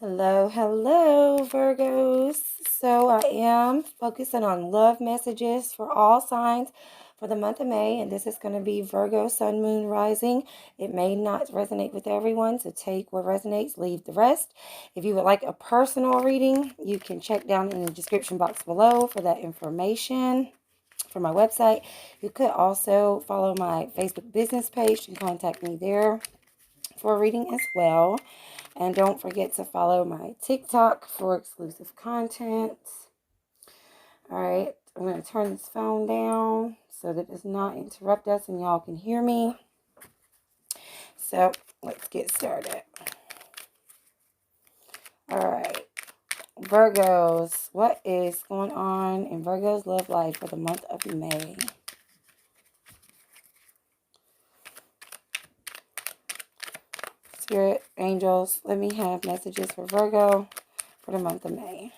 Hello, hello, Virgos. So I am focusing on love messages for all signs for the month of May, and this is going to be Virgo Sun, Moon, Rising. It may not resonate with everyone, so take what resonates, leave the rest. If you would like a personal reading, you can check down in the description box below for that information for my website. You could also follow my Facebook business page and contact me there for a reading as well. And don't forget to follow my TikTok for exclusive content. All right, I'm going to turn this phone down so that it does not interrupt us and y'all can hear me. So let's get started. All right, Virgos, what is going on in Virgo's love life for the month of May? Spirit, angels, let me have messages for Virgo for the month of May.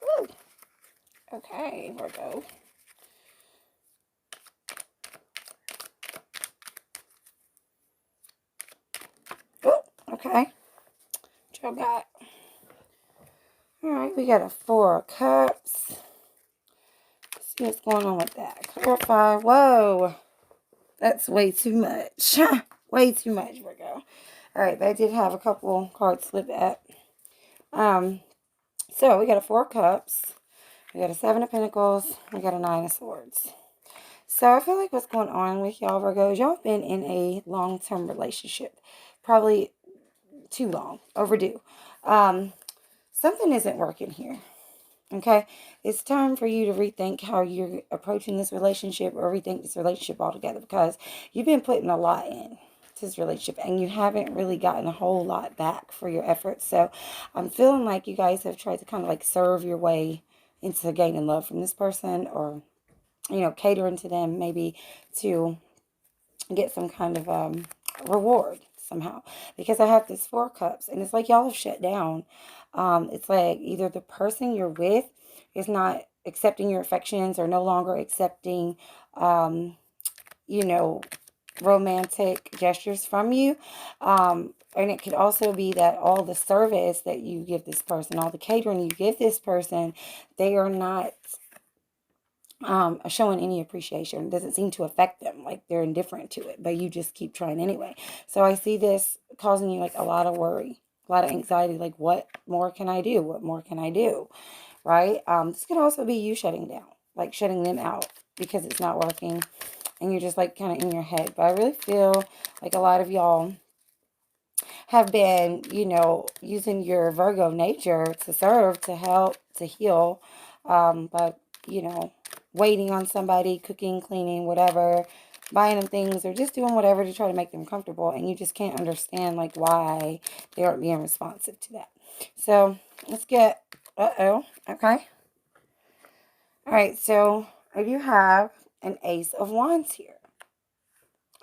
Woo. Okay, Virgo. Oh, okay. What y'all got? All right, we got a 4 of Cups. Let's see what's going on with that. Clarify. Whoa. That's way too much. Way too much, Virgo. All right, they did have a couple cards slip up. So we got a 4 of Cups. We got a 7 of Pentacles. We got a 9 of Swords. So I feel like what's going on with y'all, Virgos, y'all have been in a long-term relationship. Probably too long. Overdue. Something isn't working here. Okay, it's time for you to rethink how you're approaching this relationship or rethink this relationship altogether, because you've been putting a lot in to this relationship and you haven't really gotten a whole lot back for your efforts. So I'm feeling like you guys have tried to kind of like serve your way into gaining love from this person, or, you know, catering to them maybe to get some kind of reward somehow, because I have this 4 cups and it's like y'all have shut down. It's like either the person you're with is not accepting your affections or no longer accepting you know, romantic gestures from you, and it could also be that all the service that you give this person, all the catering you give this person, they are not showing any appreciation. It doesn't seem to affect them, like they're indifferent to it, but you just keep trying anyway. So I see this causing you like a lot of worry, a lot of anxiety, like what more can I do? What more can I do? Right? This could also be you shutting down, like shutting them out because it's not working and you're just like kind of in your head. But I really feel like a lot of y'all have been, you know, using your Virgo nature to serve, to help, to heal, but, you know, waiting on somebody, cooking, cleaning, whatever, buying them things, or just doing whatever to try to make them comfortable, and you just can't understand, like, why they aren't being responsive to that. So, let's get, okay. All right, so I do have an Ace of Wands here.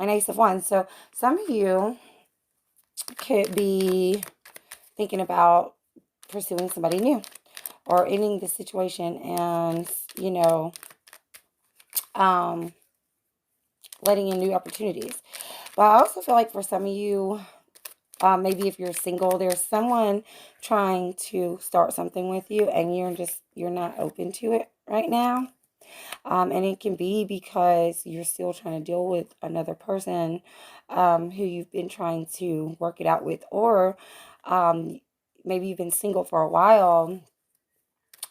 An Ace of Wands. So, some of you could be thinking about pursuing somebody new or ending the situation and, you know, letting in new opportunities. But I also feel like for some of you, maybe if you're single, there's someone trying to start something with you and you're not open to it right now. And it can be because you're still trying to deal with another person who you've been trying to work it out with, or maybe you've been single for a while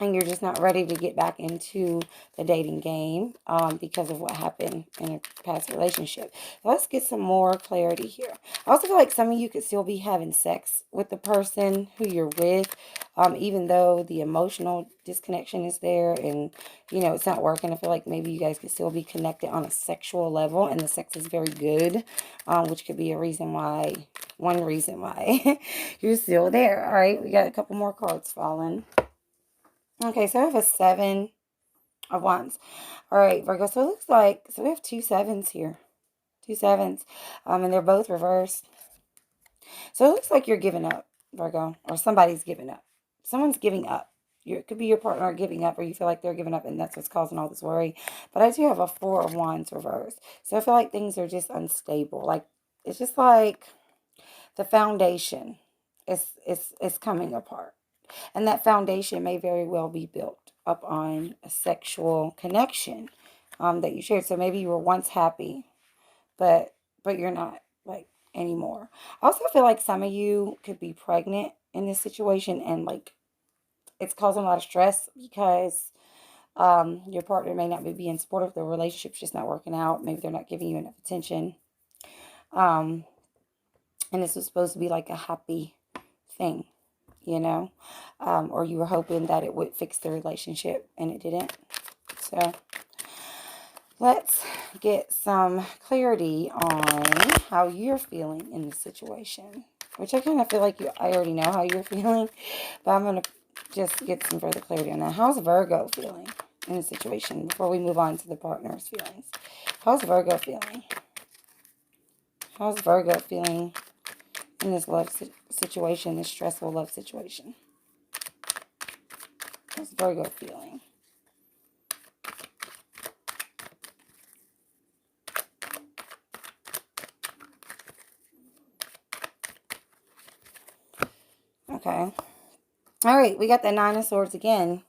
and you're just not ready to get back into the dating game because of what happened in a past relationship. Let's get some more clarity here. I also feel like some of you could still be having sex with the person who you're with, even though the emotional disconnection is there and, you know, it's not working. I feel like maybe you guys could still be connected on a sexual level and the sex is very good, which could be a reason why, one reason why you're still there. All right, we got a couple more cards falling. Okay, so I have a 7 of Wands. All right, Virgo. So it looks like, so we have 2 sevens here. 2 sevens. And they're both reversed. So it looks like you're giving up, Virgo. Or somebody's giving up. Someone's giving up. it could be your partner giving up, or you feel like they're giving up and that's what's causing all this worry. But I do have a Four of Wands reversed. So I feel like things are just unstable. Like, it's just like the foundation is coming apart. And that foundation may very well be built up on a sexual connection that you shared. So maybe you were once happy, but you're not, like, anymore. I also feel like some of you could be pregnant in this situation, and like it's causing a lot of stress because your partner may not be being supportive. The relationship's just not working out. Maybe they're not giving you enough attention. Um, and this was supposed to be like a happy thing, you know, or you were hoping that it would fix the relationship and it didn't. So let's get some clarity on how you're feeling in this situation, which I kind of feel like I already know how you're feeling, but I'm going to just get some further clarity on that. How's Virgo feeling in the situation before we move on to the partner's feelings? How's Virgo feeling? How's Virgo feeling in this love situation, this stressful love situation? How's Virgo feeling? Okay. All right, we got the Nine of Swords again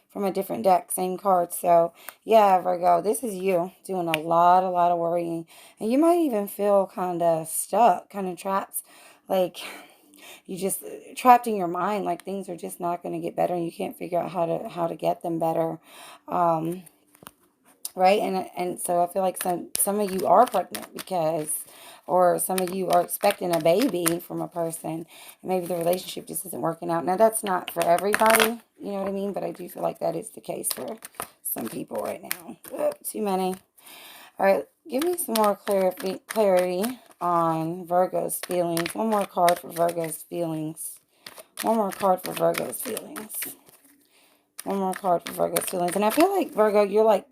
from a different deck, same card. So, yeah, Virgo, this is you doing a lot of worrying. And you might even feel kind of stuck, kind of trapped. Like, you just trapped in your mind, like things are just not going to get better and you can't figure out how to get them better. Right? And so I feel like some of you are pregnant or some of you are expecting a baby from a person, and maybe the relationship just isn't working out. Now, that's not for everybody, you know what I mean? But I do feel like that is the case for some people right now. Too many. All right, give me some more clarity on Virgo's feelings. One more card for Virgo's feelings. One more card for Virgo's feelings. One more card for Virgo's feelings. And I feel like, Virgo, you're like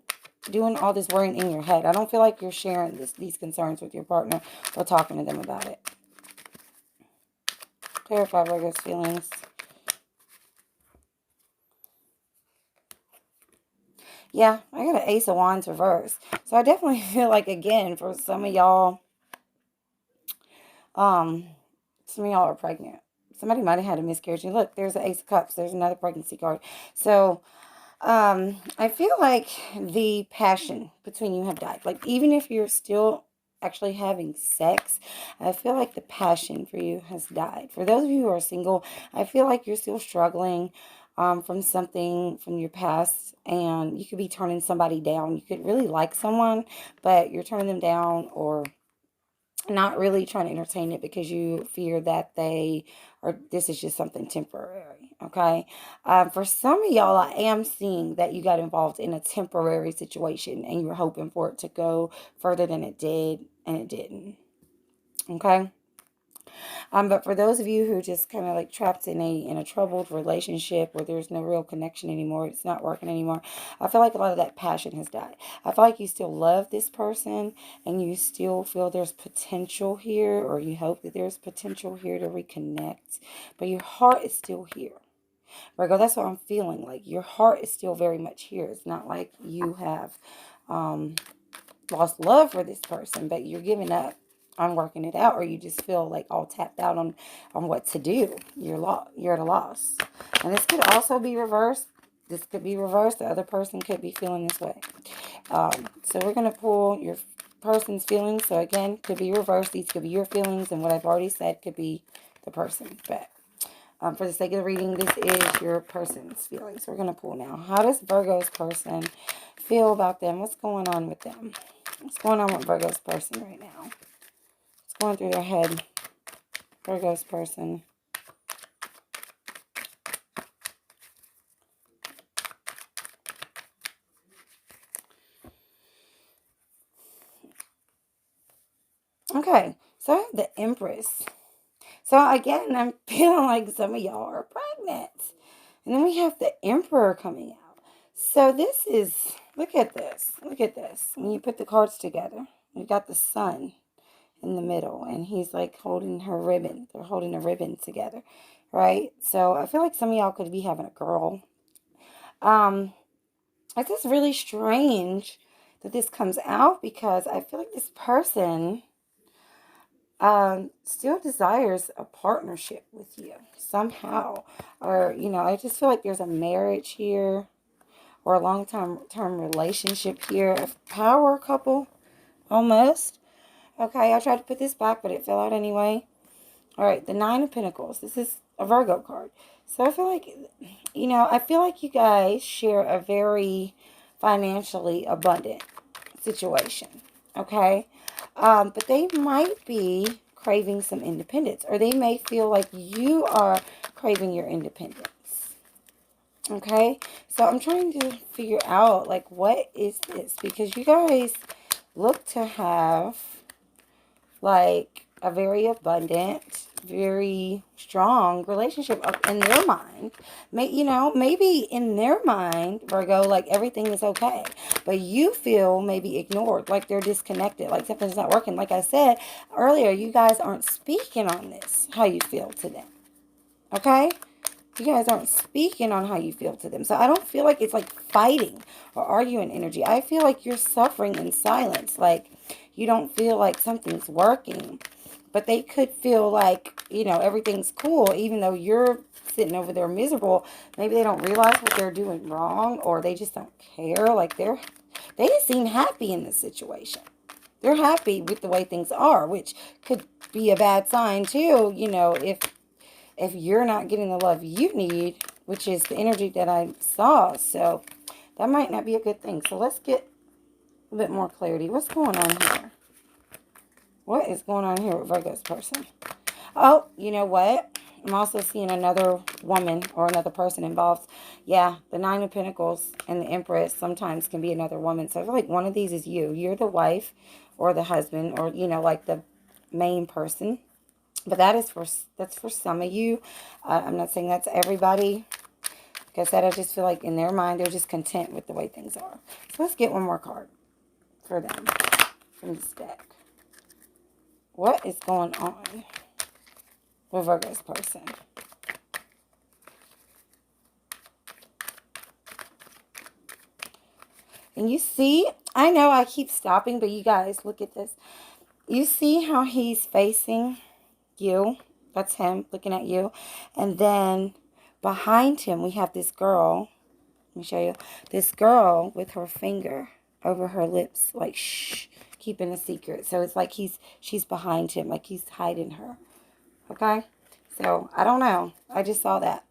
doing all this worrying in your head. I don't feel like you're sharing these concerns with your partner or talking to them about it. Clarify Virgo's feelings. Yeah, I got an Ace of Wands reverse. So I definitely feel like, again, for some of y'all are pregnant. Somebody might have had a miscarriage. And look, there's an Ace of Cups. There's another pregnancy card. So I feel like the passion between you have died. Like, even if you're still actually having sex, I feel like the passion for you has died. For those of you who are single, I feel like you're still struggling from something from your past, and you could be turning somebody down. You could really like someone, but you're turning them down or not really trying to entertain it because you fear that this is just something temporary. Okay. For some of y'all, I am seeing that you got involved in a temporary situation and you were hoping for it to go further than it did, and it didn't. Okay. But for those of you who are just kind of like trapped in a troubled relationship where there's no real connection anymore, it's not working anymore, I feel like a lot of that passion has died. I feel like you still love this person and you still feel there's potential here, or you hope that there's potential here to reconnect, but your heart is still here. Virgo, that's what I'm feeling. Like, your heart is still very much here. It's not like you have lost love for this person, but you're giving up on working it out, or you just feel like all tapped out on what to do. You're at a loss. And this could also be reversed. This could be reversed. The other person could be feeling this way. So we're going to pull your person's feelings. So again, could be reversed. These could be your feelings, and what I've already said could be the person. But for the sake of the reading, this is your person's feelings. We're going to pull now. How does Virgo's person feel about them? What's going on with them? What's going on with Virgo's person right now? What's going through their head? Virgo's person. Okay, so I have the Empress. So again, I'm feeling like some of y'all are pregnant. And then we have the Emperor coming out. So this is, look at this. Look at this. When you put the cards together, you got the Sun in the middle, and he's like holding her ribbon. They're holding a ribbon together, right? So I feel like some of y'all could be having a girl It's just really strange that this comes out, because I feel like this person still desires a partnership with you somehow. Or, I just feel like there's a marriage here, or a long-term relationship here. A power couple, almost. Okay, I tried to put this back, but it fell out anyway. All right, the Nine of Pentacles. This is a Virgo card. So I feel like, I feel like you guys share a very financially abundant situation. Okay? But they might be craving some independence, or they may feel like you are craving your independence. Okay? So I'm trying to figure out, like, what is this? Because you guys look to have, like, a very abundant, very strong relationship up in their mind. Maybe in their mind, Virgo, like, everything is okay. But you feel maybe ignored, like they're disconnected, like something's not working. Like I said earlier, you guys aren't speaking on this, how you feel to them. Okay? You guys aren't speaking on how you feel to them. So I don't feel like it's like fighting or arguing energy. I feel like you're suffering in silence. Like, you don't feel like something's working. But they could feel like, everything's cool, even though you're sitting over there miserable. Maybe they don't realize what they're doing wrong, or they just don't care. Like, they seem happy in this situation. They're happy with the way things are, which could be a bad sign too, if you're not getting the love you need, which is the energy that I saw. So that might not be a good thing. So let's get a bit more clarity. What's going on here? What is going on here with Virgo's person? Oh, you know what? I'm also seeing another woman or another person involved. Yeah, the Nine of Pentacles and the Empress sometimes can be another woman. So I feel like one of these is you. You're the wife or the husband, or, like the main person. But that's for some of you. I'm not saying that's everybody. Like I said, I just feel like in their mind, they're just content with the way things are. So let's get one more card for them from this deck. What is going on with Virgo's person? And you see, I know I keep stopping, but you guys, look at this. You see how he's facing you? That's him looking at you. And then behind him, we have this girl. Let me show you. This girl with her finger over her lips, like, shh, keeping a secret. So it's like she's behind him, like he's hiding her. Okay? So, I don't know. I just saw that.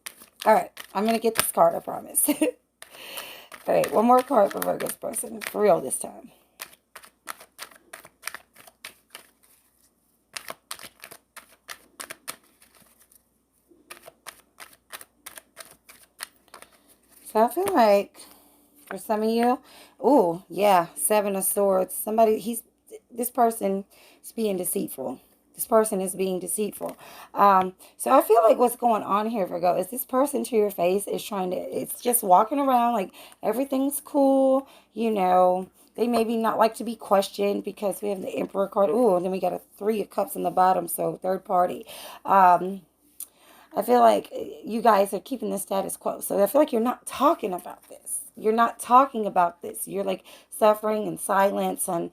All right. I'm going to get this card, I promise. All right. One more card for Virgo's person. For real this time. So, I feel like for some of you, oh, yeah, Seven of Swords. This person is being deceitful. This person is being deceitful. So I feel like what's going on here, Virgo, is this person to your face is it's just walking around like everything's cool. They maybe not like to be questioned, because we have the Emperor card. Ooh, and then we got a Three of Cups in the bottom, so third party. I feel like you guys are keeping the status quo. So I feel like you're not talking about this. You're not talking about this. You're like suffering in silence and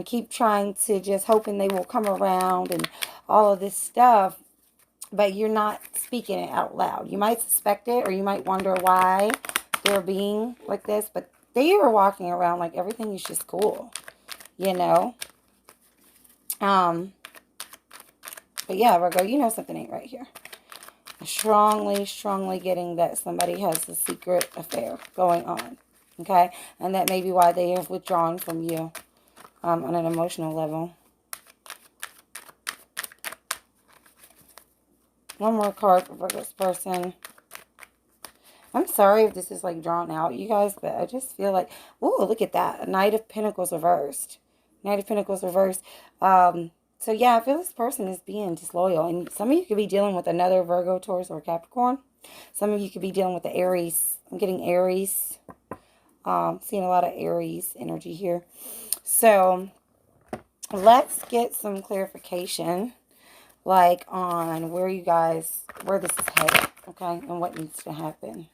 keep trying to just hoping they will come around and all of this stuff. But you're not speaking it out loud. You might suspect it, or you might wonder why they're being like this. But they are walking around like everything is just cool. But yeah, Virgo, something ain't right here. Strongly getting that somebody has a secret affair going on. Okay? And that may be why they have withdrawn from you on an emotional level. One more card for Virgo's person. I'm sorry if this is like drawn out, you guys, but I just feel like, ooh, look at that. A Knight of Pentacles reversed. Knight of Pentacles reversed. So, yeah, I feel this person is being disloyal. And some of you could be dealing with another Virgo, Taurus, or Capricorn. Some of you could be dealing with the Aries. I'm getting Aries. Seeing a lot of Aries energy here. So, let's get some clarification, like, on where this is headed, okay? And what needs to happen.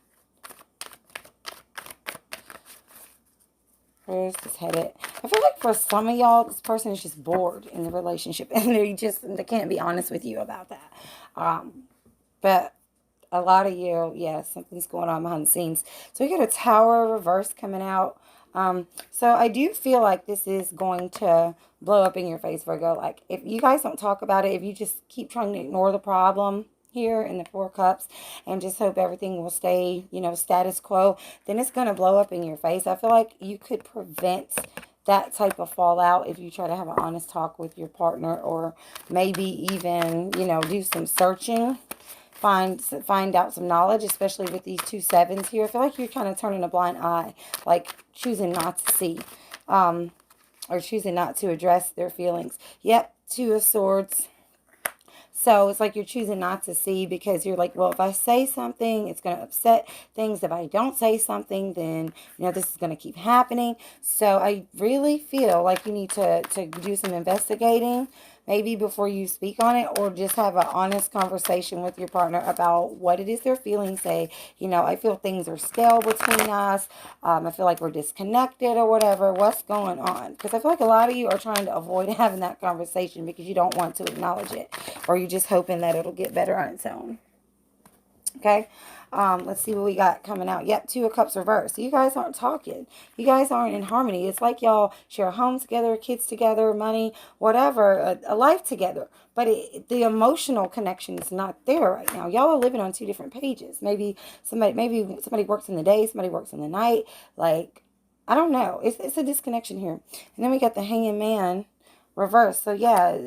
Where is this headed? I feel like for some of y'all, this person is just bored in the relationship. And they can't be honest with you about that. But a lot of you, yeah, something's going on behind the scenes. So we got a Tower reverse coming out. So I do feel like this is going to blow up in your face, Virgo. Like, if you guys don't talk about it, if you just keep trying to ignore the problem here in the Four Cups and just hope everything will stay, status quo, then it's going to blow up in your face. I feel like you could prevent that type of fallout if you try to have an honest talk with your partner, or maybe even, do some searching. Find out some knowledge, especially with these 2 sevens here. I feel like you're kind of turning a blind eye, like choosing not to see, or choosing not to address their feelings. Yep, 2 of Swords. So it's like you're choosing not to see because you're like, well, if I say something, it's going to upset things. If I don't say something, then, this is going to keep happening. So I really feel like you need to do some investigating, maybe before you speak on it, or just have an honest conversation with your partner about what it is they're feeling. Say, I feel things are stale between us. I feel like we're disconnected or whatever. What's going on? Because I feel like a lot of you are trying to avoid having that conversation because you don't want to acknowledge it, or you're just hoping that it'll get better on its own. Okay. Let's see what we got coming out. Yep, 2 of Cups reversed. So you guys aren't talking. You guys aren't in harmony. It's like y'all share a home together, kids together, money, whatever, a life together. But the emotional connection is not there right now. Y'all are living on 2 different pages. Maybe somebody works in the day, somebody works in the night. Like, I don't know. It's a disconnection here. And then we got the Hanging Man reversed. So yeah,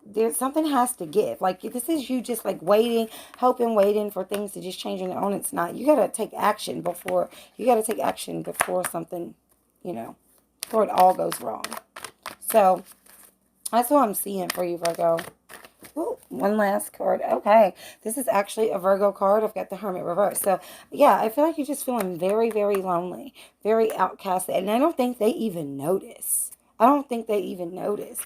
there's something has to give. Like, this is you just like waiting waiting for things to just change on their own. It's not. You got to take action before something, before it all goes wrong. So that's what I'm seeing for you, Virgo. Ooh, one last card. Okay, this is actually a Virgo card. I've got the Hermit reverse. So yeah, I feel like you're just feeling very, very lonely, very outcasted, and I don't think they even notice.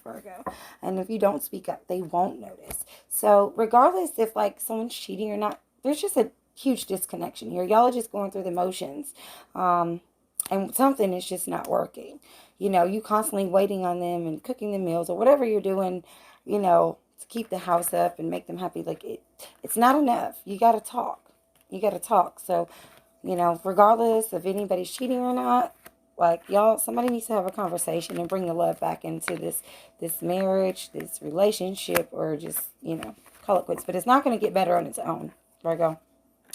Virgo. And if you don't speak up, they won't notice. So regardless if like someone's cheating or not, there's just a huge disconnection here. Y'all are just going through the motions. And something is just not working. You constantly waiting on them and cooking the meals or whatever you're doing, to keep the house up and make them happy. Like, it's not enough. You got to talk. So, regardless if anybody's cheating or not, like, y'all, somebody needs to have a conversation and bring the love back into this marriage, this relationship, or just, call it quits. But it's not going to get better on its own, Virgo.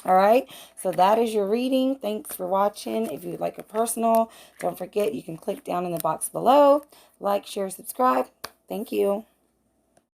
All right, so that is your reading. Thanks for watching. If you'd like a personal, don't forget you can click down in the box below. Like, share, subscribe. Thank you.